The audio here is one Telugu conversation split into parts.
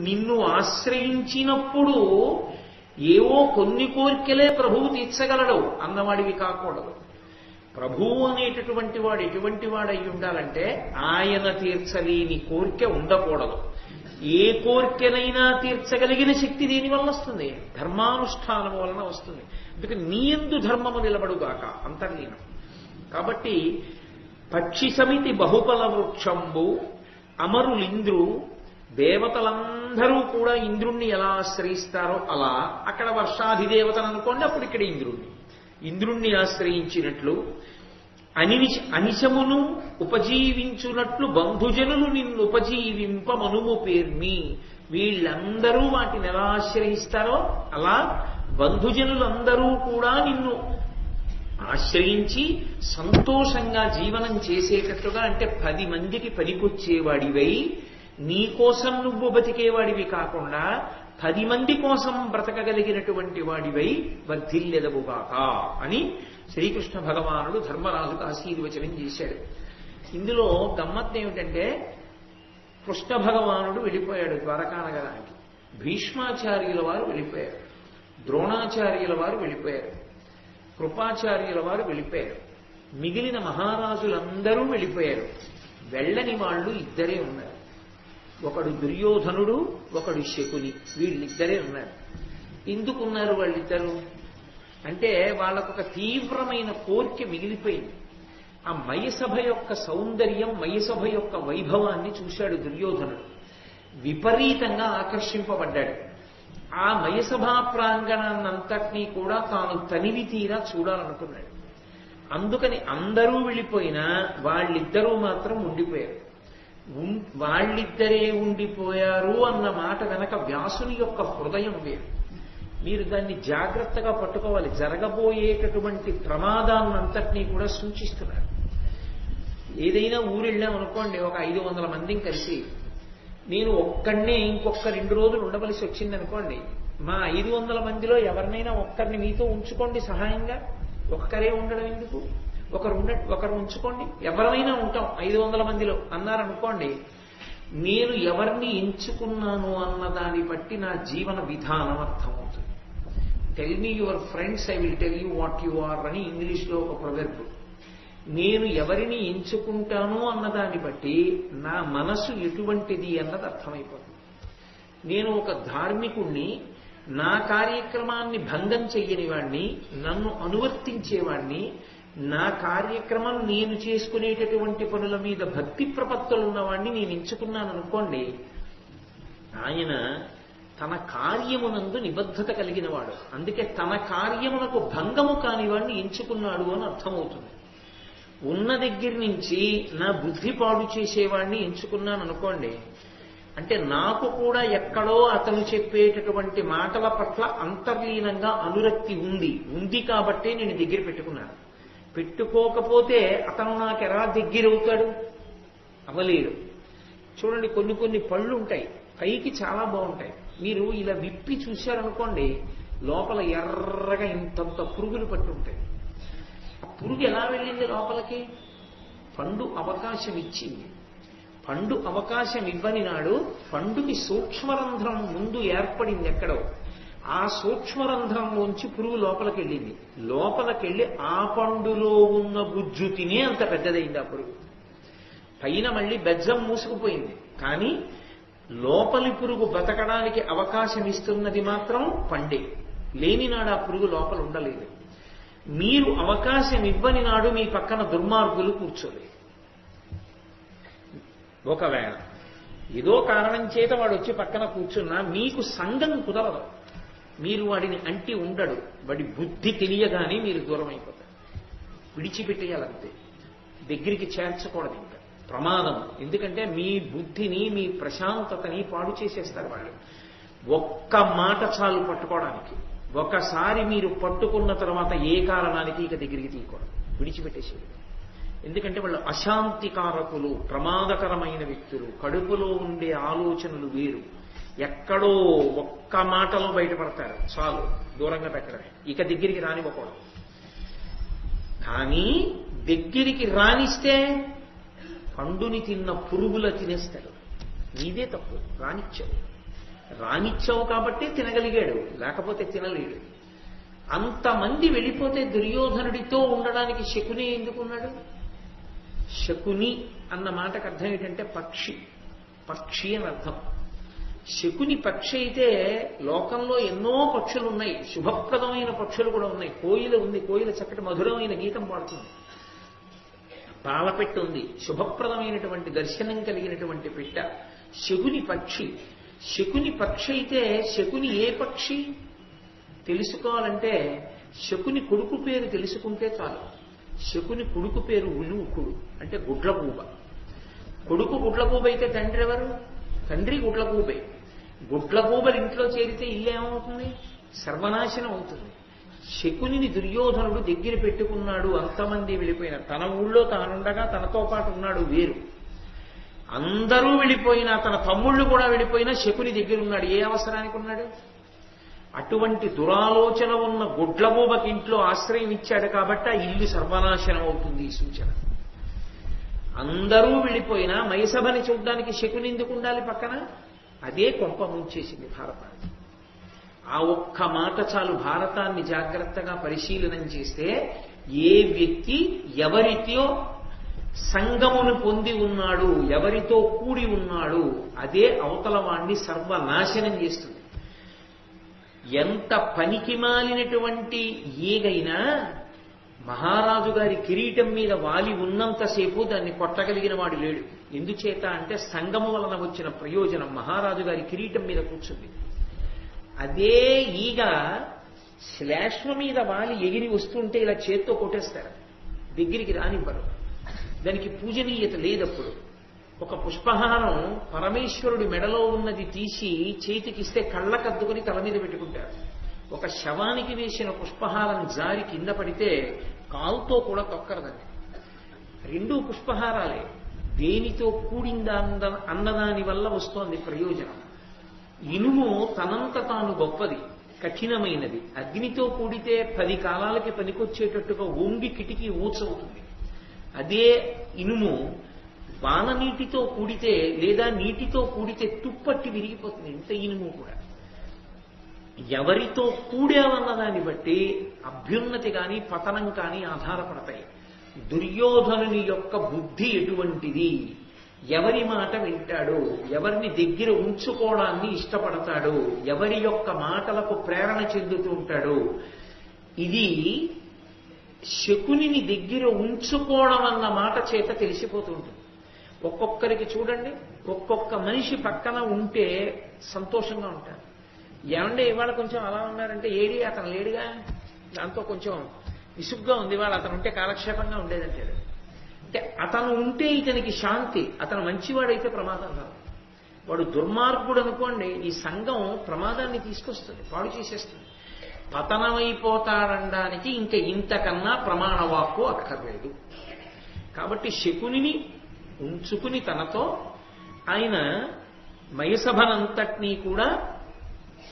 నిన్ను ఆశ్రయించినప్పుడు ఏవో కొన్ని కోరికలే ప్రభువు తీర్చగలడు అన్నవాడివి కాకూడదు. ప్రభువు అనేటటువంటి వాడు ఎటువంటి వాడై ఉండాలంటే ఆయన తీర్చలేని కోరిక ఉండకూడదు. ఏ కోరికనైనా తీర్చగలిగిన శక్తి దేని వల్ల వస్తుంది? ధర్మానుష్ఠానం వలన వస్తుంది. అందుకే నీ యందు ధర్మము నిలబడుగాక అంతర్లీనం. కాబట్టి పక్షి సమితి బహుబల వృక్షంబు అమరులింద్రు, దేవతలందరూ కూడా ఇంద్రుణ్ణి ఎలా ఆశ్రయిస్తారో అలా, అక్కడ వర్షాధిదేవతను అనుకోండి, అప్పుడు ఇక్కడ ఇంద్రుణ్ణి ఆశ్రయించినట్లు అనిశమును ఉపజీవించునట్లు బంధుజనులు నిన్ను ఉపజీవింప మనుము పేర్మి. వీళ్ళందరూ వాటిని ఎలా ఆశ్రయిస్తారో అలా బంధుజనులందరూ కూడా నిన్ను ఆశ్రయించి సంతోషంగా జీవనం చేసేటట్టుగా, అంటే 10 మందికి పనికొచ్చేవాడివై, నీ కోసం నువ్వు బతికేవాడివి కాకుండా 10 మంది కోసం బ్రతకగలిగినటువంటి వాడివై వర్ధిల్లెదవుగాక అని శ్రీకృష్ణ భగవానుడు ధర్మరాజుకు ఆశీర్వచనం చేశాడు. ఇందులో గమ్మత్తు ఏమిటంటే, కృష్ణ భగవానుడు వెళ్ళిపోయాడు ద్వారకా నగరానికి, భీష్మాచార్యుల వారు వెళ్ళిపోయారు, ద్రోణాచార్యుల వారు వెళ్ళిపోయారు, కృపాచార్యుల వారు వెళ్ళిపోయారు, మిగిలిన మహారాజులందరూ వెళ్ళిపోయారు. వెళ్ళని వాళ్ళు ఇద్దరే ఉన్నారు. ఒకడు దుర్యోధనుడు, ఒకడు శకుని. వీళ్ళిద్దరే ఉన్నారు. ఎందుకున్నారు వాళ్ళిద్దరూ అంటే, వాళ్ళకొక తీవ్రమైన కోరిక మిగిలిపోయింది. ఆ మయసభ యొక్క సౌందర్యం, మయసభ యొక్క వైభవాన్ని చూశాడు దుర్యోధనుడు. విపరీతంగా ఆకర్షింపబడ్డాడు. ఆ మయసభా ప్రాంగణాన్నంతటినీ కూడా తాను తనివి తీరా చూడాలనుకున్నాడు. అందుకని అందరూ వెళ్ళిపోయినా వాళ్ళిద్దరూ మాత్రం ఉండిపోయారు. వాళ్ళిద్దరే ఉండిపోయారు అన్న మాట వెనక వ్యాసుని యొక్క హృదయం వేరు. మీరు దాన్ని జాగ్రత్తగా పట్టుకోవాలి. జరగబోయేటటువంటి ప్రమాదాన్నంతటినీ కూడా సూచిస్తున్నారు. ఏదైనా ఊరెళ్ళాం అనుకోండి, ఒక 500 మందిని కలిసి, నేను ఒక్కడినే ఇంకొక 2 రోజులు ఉండవలసి వచ్చింది అనుకోండి, మా 500 మందిలో ఎవరినైనా ఒక్కరిని మీతో ఉంచుకోండి సహాయంగా. ఒక్కరే ఉండడం ఎందుకు? ఒకరు ఉంచుకోండి, ఎవరైనా ఉంటాం 500 మందిలో అన్నారనుకోండి, నేను ఎవరిని ఎంచుకున్నాను అన్న దాన్ని బట్టి నా జీవన విధానం అర్థమవుతుంది. Tell me your friends, I will tell you what you are అని ఇంగ్లీష్లో ఒక ప్రొవెర్బ్. నేను ఎవరిని ఎంచుకుంటాను అన్నదాన్ని బట్టి నా మనసు ఎటువంటిది అన్నది అర్థమైపోతుంది. నేను ఒక ధార్మికుణ్ణి, నా కార్యక్రమాన్ని భంగం చెయ్యని వాణ్ణి, నన్ను అనువర్తించేవాణ్ణి, నా కార్యక్రమం నేను చేసుకునేటటువంటి పనుల మీద భక్తి ప్రపత్తులు ఉన్నవాణ్ణి నేను ఎంచుకున్నాను అనుకోండి, ఆయన తన కార్యమునందు నిబద్ధత కలిగిన వాడు. అందుకే తన కార్యమునకు భంగము కానివాణ్ణి ఎంచుకున్నాడు అని అర్థమవుతుంది. ఉన్న దగ్గర నుంచి నా బుద్ధి పాడు చేసేవాడిని ఎంచుకున్నాను అనుకోండి, అంటే నాకు కూడా ఎక్కడో అతను చెప్పేటటువంటి మాటల పట్ల అంతర్లీనంగా అనురక్తి ఉంది కాబట్టే నేను దగ్గర పెట్టుకున్నాను. పెట్టుకోకపోతే అతను నాకు ఎలా దగ్గరవుతాడు? అవలేడు. చూడండి, కొన్ని పళ్ళు ఉంటాయి, పైకి చాలా బాగుంటాయి. మీరు ఇలా విప్పి చూశారనుకోండి, లోపల ఎర్రగా ఇంతంత పురుగులు పట్టి ఉంటాయి. ఆ పురుగు ఎలా వెళ్ళింది లోపలికి? పండు అవకాశం ఇచ్చింది. పండు అవకాశం ఇవ్వని నాడు పండుకి సూక్ష్మరంధ్రం ముందు ఏర్పడింది ఎక్కడో. ఆ సూక్ష్మరంధ్రంలోంచి పురుగు లోపలికెళ్ళింది. లోపలికెళ్ళి ఆ పండులో ఉన్న గుజ్జు తినే అంత పెద్దదైంది ఆ పురుగు. పైన మళ్ళీ బెజ్జం మూసుకుపోయింది, కానీ లోపలి పురుగు బతకడానికి అవకాశం ఇస్తున్నది మాత్రం పండే. లేనినాడు ఆ పురుగు లోపల ఉండలేదు. మీరు అవకాశం ఇవ్వని నాడు మీ పక్కన దుర్మార్గులు కూర్చోలేదు. ఒకవేళ ఏదో కారణం చేత వాడు వచ్చి పక్కన కూర్చున్నా మీకు సంగం కుదరదు. మీరు వాడిని అంటి ఉండడు. వాడి బుద్ధి తెలియగానే మీరు దూరం అయిపోతారు. విడిచిపెట్టేయాలంతే, దగ్గరికి చేర్చకూడదు. ఇంకా ప్రమాదం. ఎందుకంటే మీ బుద్ధిని, మీ ప్రశాంతతని పాడు చేసేస్తారు వాళ్ళు. ఒక్క మాట చాలు పట్టుకోవడానికి. ఒకసారి మీరు పట్టుకున్న తర్వాత ఏ కారణానికి ఇక దగ్గరికి తీయకూడదు, విడిచిపెట్టేసేది. ఎందుకంటే వాళ్ళు అశాంతికారకులు, ప్రమాదకరమైన వ్యక్తులు. కడుపులో ఉండే ఆలోచనలు వేరు. ఎక్కడో ఒక్క మాటలో బయటపడతారు, చాలు దూరంగా పెట్టడమే, ఇక దగ్గరికి రానివ్వకూడదు. కానీ దగ్గరికి రానిస్తే పండుని తిన్న పురుగుల తినేస్తాడు. నీదే తప్పు, రానిచ్చావు కాబట్టి తినగలిగాడు, లేకపోతే తినలేడు. అంతమంది వెళ్ళిపోతే దుర్యోధనుడితో ఉండడానికి శకుని ఎందుకున్నాడు? శకుని అన్న మాటకు అర్థం ఏంటంటే పక్షి అని అర్థం. శకుని పక్షి అయితే లోకంలో ఎన్నో పక్షులు ఉన్నాయి, శుభప్రదమైన పక్షులు కూడా ఉన్నాయి. కోయిల ఉంది, కోయిల చక్కటి మధురమైన గీతం పాడుతుంది. పాలపెట్టు ఉంది, శుభప్రదమైనటువంటి దర్శనం కలిగినటువంటి పెట్ట. శకుని పక్షి అయితే శకుని ఏ పక్షి తెలుసుకోవాలంటే శకుని కొడుకు పేరు తెలుసుకుంటే చాలు. శకుని కొడుకు పేరు ఉలూకుడు, అంటే గుడ్లగూబ. కొడుకు గుడ్లగూబ అయితే తండ్రి ఎవరు? తండ్రి గుడ్లగూబే. గుడ్లగూబలు ఇంట్లో చేరితే ఇల్లు ఏమవుతుంది? సర్వనాశనం అవుతుంది. శకునిని దుర్యోధనుడు దగ్గర పెట్టుకున్నాడు. అంతమంది వెళ్ళిపోయినా తన ఊళ్ళో తానుండగా తనతో పాటు ఉన్నాడు వేరు. అందరూ వెళ్ళిపోయినా, తన తమ్ముళ్ళు కూడా వెళ్ళిపోయినా శకుని దగ్గర ఉన్నాడు. ఏ అవసరానికి ఉన్నాడు? అటువంటి దురాలోచన ఉన్న గుడ్లగూబకి ఇంట్లో ఆశ్రయం ఇచ్చాడు కాబట్టి ఆ ఇల్లు సర్వనాశనం అవుతుంది. ఈ సూచన. అందరూ వెళ్ళిపోయినా మైసభని చూడ్డానికి శకుని ఎందుకు ఉండాలి పక్కన? అదే కొంప ముంచేసింది భారతాన్ని. ఆ ఒక్క మాట చాలు భారతాన్ని జాగ్రత్తగా పరిశీలనం చేస్తే ఏ వ్యక్తి ఎవరితో సంగమును పొంది ఉన్నాడు, ఎవరితో కూడి ఉన్నాడు, అదే అవతల వాణ్ణి సర్వనాశనం చేస్తుంది. ఎంత పనికి మాలినటువంటి ఏగైనా మహారాజు గారి కిరీటం మీద వాలి ఉన్నంతసేపు దాన్ని కొట్టగలిగిన వాడు లేడు. ఎందుచేత అంటే సంగము వలన వచ్చిన ప్రయోజనం మహారాజు గారి కిరీటం మీద కూర్చుంది. అదే ఈగ శ్లేష్మ మీద వాలి ఎగిరి వస్తుంటే ఇలా చేత్తో కొట్టేస్తారు, దగ్గరికి రానివ్వరు. దానికి పూజనీయత లేదప్పుడు. ఒక పుష్పహారం పరమేశ్వరుడి మెడలో ఉన్నది తీసి చేతికిస్తే కళ్ళకద్దుకుని తల మీద పెట్టుకుంటారు. ఒక శవానికి వేసిన పుష్పహారం జారి కింద పడితే కాలుతో కూడా తొక్కరదండి. రెండూ పుష్పహారాలే. దేనితో కూడిందా అన్నదాని వల్ల వస్తోంది ప్రయోజనం. ఇనుము తనంత తాను గొప్పది, కఠినమైనది. అగ్నితో కూడితే 10 కాలాలకి పనికొచ్చేటట్టుగా ఓంగి కిటికీ ఊచవుతుంది. అదే ఇనుము వాననీటితో కూడితే లేదా నీటితో కూడితే తుప్పట్టి విరిగిపోతుంది. ఇంత ఇనుము కూడా ఎవరితో కూడామన్న దాన్ని బట్టి అభ్యున్నతి కానీ పతనం కానీ ఆధారపడతాయి. దుర్యోధనుని యొక్క బుద్ధి ఎటువంటిది, ఎవరి మాట వింటాడు, ఎవరిని దగ్గర ఉంచుకోవడాన్ని ఇష్టపడతాడు, ఎవరి యొక్క మాటలకు ప్రేరణ చెందుతూ ఉంటాడు, ఇది శకునిని దగ్గర ఉంచుకోవడం అన్న మాట చేత తెలిసిపోతూ ఉంటుంది. ఒక్కొక్కరికి చూడండి, ఒక్కొక్క మనిషి పక్కన ఉంటే సంతోషంగా ఉంటారు. ఏమంటే ఇవాళ కొంచెం అలా ఉన్నారంటే ఏడి అతను లేడుగా, దాంతో కొంచెం విసుగ్గా ఉంది, ఇవాళ అతను ఉంటే కాలక్షేపంగా ఉండేదంటాడు. అంటే అతను ఉంటే ఇతనికి శాంతి. అతను మంచివాడైతే ప్రమాదం రాదు. వాడు దుర్మార్గుడు అనుకోండి, ఈ సంఘం ప్రమాదాన్ని తీసుకొస్తుంది, పాడు చేసేస్తుంది. పతనమైపోతాడనడానికి ఇంకా ఇంతకన్నా ప్రమాణవాక్కు అక్కర్లేదు. కాబట్టి శకునిని ఉంచుకుని తనతో ఆయన మైసభనంతటినీ కూడా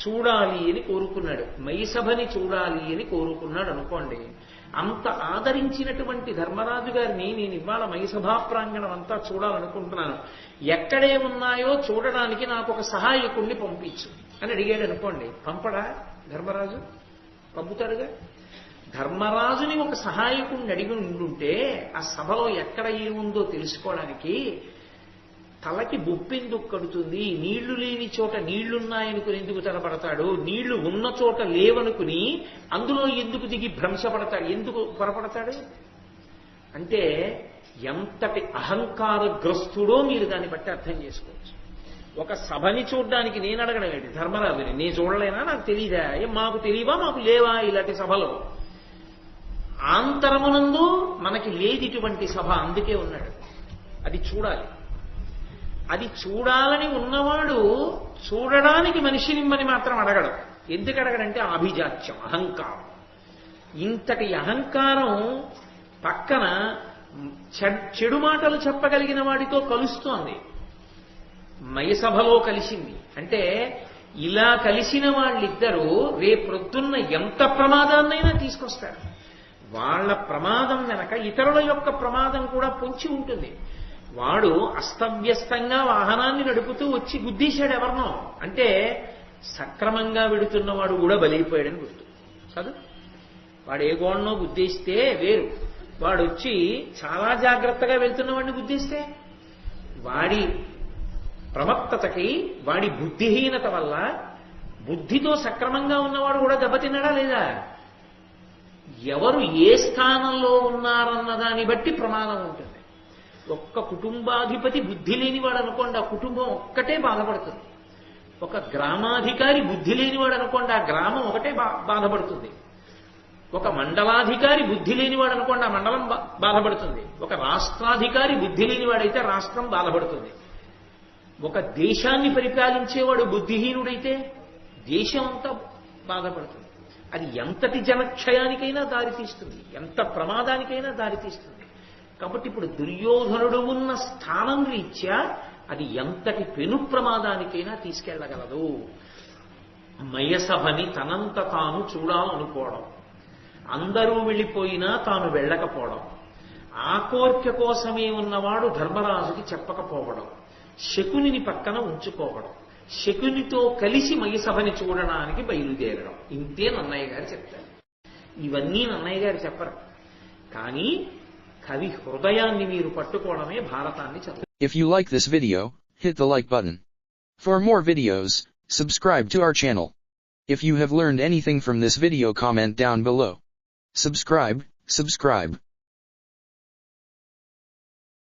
చూడాలి అని కోరుకున్నాడు. మైసభని చూడాలి అని కోరుకున్నాడు అనుకోండి. అంత ఆదరించినటువంటి ధర్మరాజు గారిని నేను ఇవాళ మైసభా ప్రాంగణం అంతా చూడాలనుకుంటున్నాను, ఎక్కడే ఉన్నాయో చూడడానికి నాకు ఒక సహాయకుణ్ణి పంపించు అని అడిగాడు అనుకోండి. పంపడా ధర్మరాజు? పంపుతాడుగా. ధర్మరాజుని ఒక సహాయకుణ్ణి అడిగి ఉండుంటే ఆ సభలో ఎక్కడ ఏముందో తెలుసుకోవడానికి తలకి బొప్పెందుకు కడుతుంది? నీళ్లు లేని చోట నీళ్లున్నాయనుకుని ఎందుకు తలపడతాడు? నీళ్లు ఉన్న చోట లేవనుకుని అందులో ఎందుకు దిగి భ్రంశపడతాడు? ఎందుకు పొరపడతాడు? అంటే ఎంతటి అహంకారగ్రస్తుడో మీరు దాన్ని బట్టి అర్థం చేసుకోవచ్చు. ఒక సభని చూడడానికి నేను అడగడం ఏంటి ధర్మరాజుని? నేను చూడలేనా? నాకు తెలియదా? మాకు తెలియవా? మాకు లేవా ఇలాంటి సభలో? ఆంతరమునందు మనకి లేదు ఇటువంటి సభ, అందుకే ఉన్నాడు. అది చూడాలి. అది చూడాలని ఉన్నవాడు చూడడానికి మనిషినిమ్మని మాత్రం అడగడు. ఎందుకు అడగడంటే ఆభిజాత్యం, అహంకారం. ఇంతటి అహంకారం పక్కన చెడు మాటలు చెప్పగలిగిన వాడితో కలుస్తోంది. మయసభలో కలిసింది అంటే ఇలా కలిసిన వాళ్ళిద్దరూ రేపొద్దున్న ఎంత ప్రమాదాన్నైనా తీసుకొస్తారు. వాళ్ళ ప్రమాదం వెనక ఇతరుల యొక్క ప్రమాదం కూడా పొంచి ఉంటుంది. వాడు అస్తవ్యస్తంగా వాహనాన్ని నడుపుతూ వచ్చి గుద్దీశాడు ఎవరినో అంటే సక్రమంగా వెడుతున్నవాడు కూడా బలైపోయాడని గుర్తు కాదు. వాడు ఏ గోడనో గుద్దేస్తే వేరు, వాడు వచ్చి చాలా జాగ్రత్తగా వెళ్తున్నవాడిని గుద్దేస్తే వాడి ప్రమత్తతకి వాడి బుద్ధిహీనత వల్ల బుద్ధితో సక్రమంగా ఉన్నవాడు కూడా దెబ్బతిన్నాడా లేదా? ఎవరు ఏ స్థానంలో ఉన్నారన్న దాన్ని బట్టి ప్రమాదం ఉంటుంది. ఒక్క కుటుంబాధిపతి బుద్ధి లేనివాడు అనుకోండి, ఆ కుటుంబం ఒక్కటే బాధపడుతుంది. ఒక గ్రామాధికారి బుద్ధి లేనివాడు అనుకోండి, ఆ గ్రామం ఒకటే బాధపడుతుంది. ఒక మండలాధికారి బుద్ధి లేనివాడు అనుకోండి, ఆ మండలం బాధపడుతుంది. ఒక రాష్ట్రాధికారి బుద్ధి లేనివాడైతే రాష్ట్రం బాధపడుతుంది. ఒక దేశాన్ని పరిపాలించేవాడు బుద్ధిహీనుడైతే దేశం అంతా బాధపడుతుంది. అది ఎంతటి జనక్షయానికైనా దారితీస్తుంది, ఎంత ప్రమాదానికైనా దారితీస్తుంది. కాబట్టి ఇప్పుడు దుర్యోధనుడు ఉన్న స్థానం రీత్యా అది ఎంతటి పెను ప్రమాదానికైనా తీసుకెళ్లగలదు. మయసభని తనంత తాను చూడాలనుకోవడం, అందరూ వెళ్ళిపోయినా తాను వెళ్ళకపోవడం, ఆ కోర్కె కోసమే ఉన్నవాడు ధర్మరాజుకి చెప్పకపోవడం, శకునిని పక్కన ఉంచుకోవడం, శకునితో కలిసి మయసభని చూడడానికి బయలుదేరడం, ఇంతే నన్నయ్య గారు చెప్తారు. ఇవన్నీ నన్నయ్య గారు చెప్పరు. కానీ కవి హృదయాన్ని మీరు పట్టుకోవడమే భారతాన్ని చదువు. If you like this video, hit the like button. For more videos, subscribe to our channel. If you have learned anything from this video, comment down below. Subscribe.